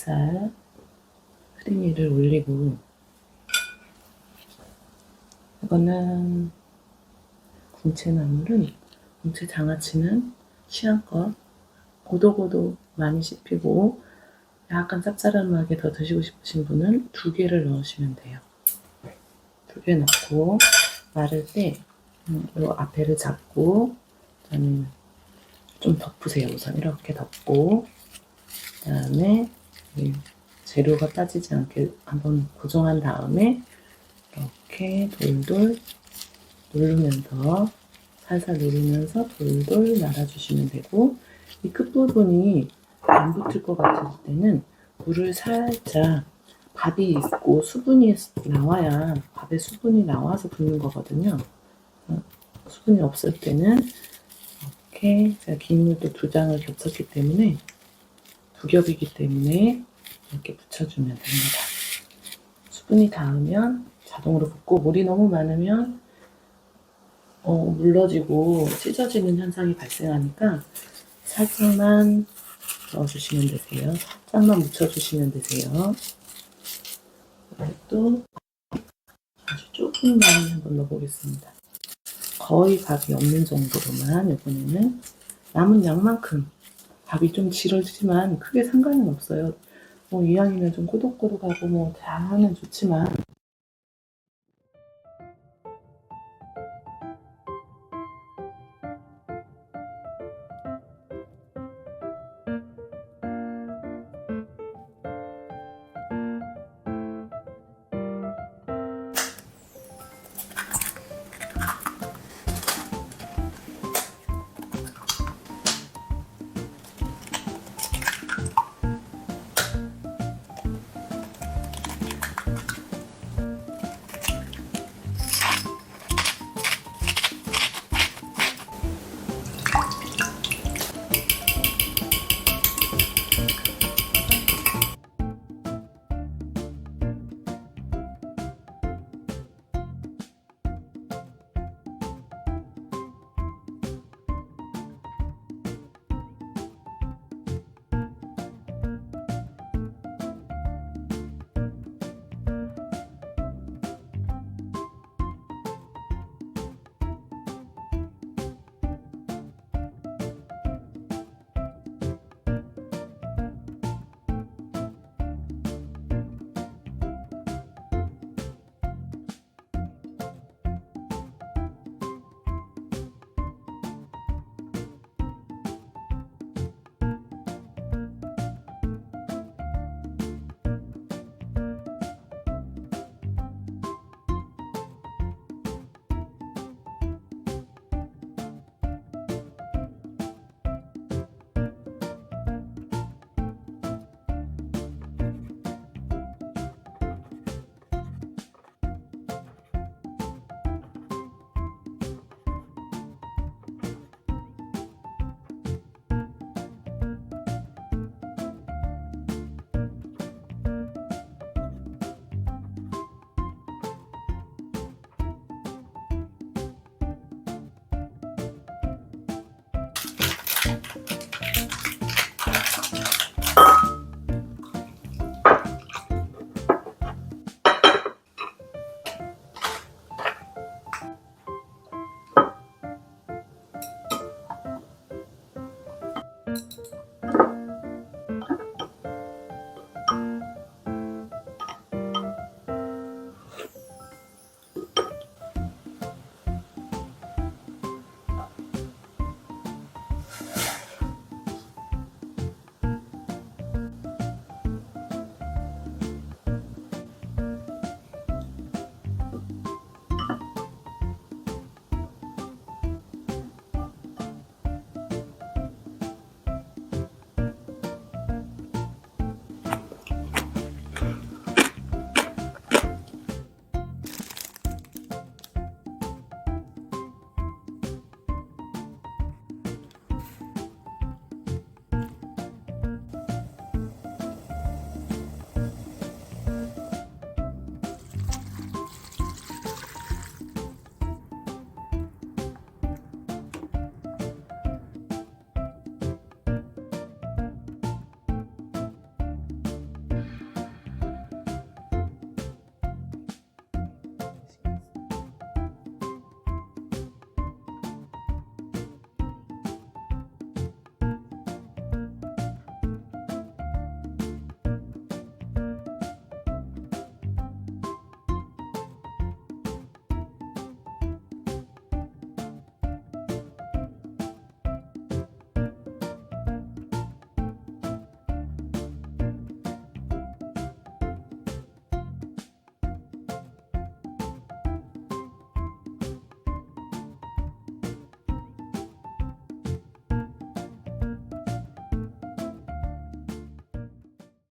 닭가슴살 크리미를 올리고, 이거는 궁채나물은, 궁채 장아찌는 취향껏 고도고도 많이 씹히고 약간 짭짤하게 더 드시고 싶으신 분은 2개를 넣으시면 돼요. 2개 넣고 마를 때 요 앞에를 잡고 그다음에 좀 덮으세요. 우선 이렇게 덮고, 그다음에 재료가 빠지지 않게 한번 고정한 다음에 이렇게 돌돌 누르면서, 살살 누르면서 돌돌 말아주시면 되고, 이 끝부분이 안 붙을 것 같을 때는 물을 살짝, 밥이 있고 수분이 나와야, 밥에 수분이 나와서 붓는 거거든요. 수분이 없을 때는 이렇게, 제가 긴 물도 2장을 겹쳤기 때문에 2겹이기 때문에 이렇게 붙여주면 됩니다. 수분이 닿으면 자동으로 붓고, 물이 너무 많으면 물러지고 찢어지는 현상이 발생하니까 살짝만 넣어주시면 되세요. 살짝만 묻혀주시면 되세요. 또 아주 조금만 한번 넣어보겠습니다. 거의 밥이 없는 정도로만. 이번에는 남은 양만큼. 밥이 좀 질어지지만 크게 상관은 없어요. 이왕이면 좀 꼬독꼬독하고 다 하면 좋지만,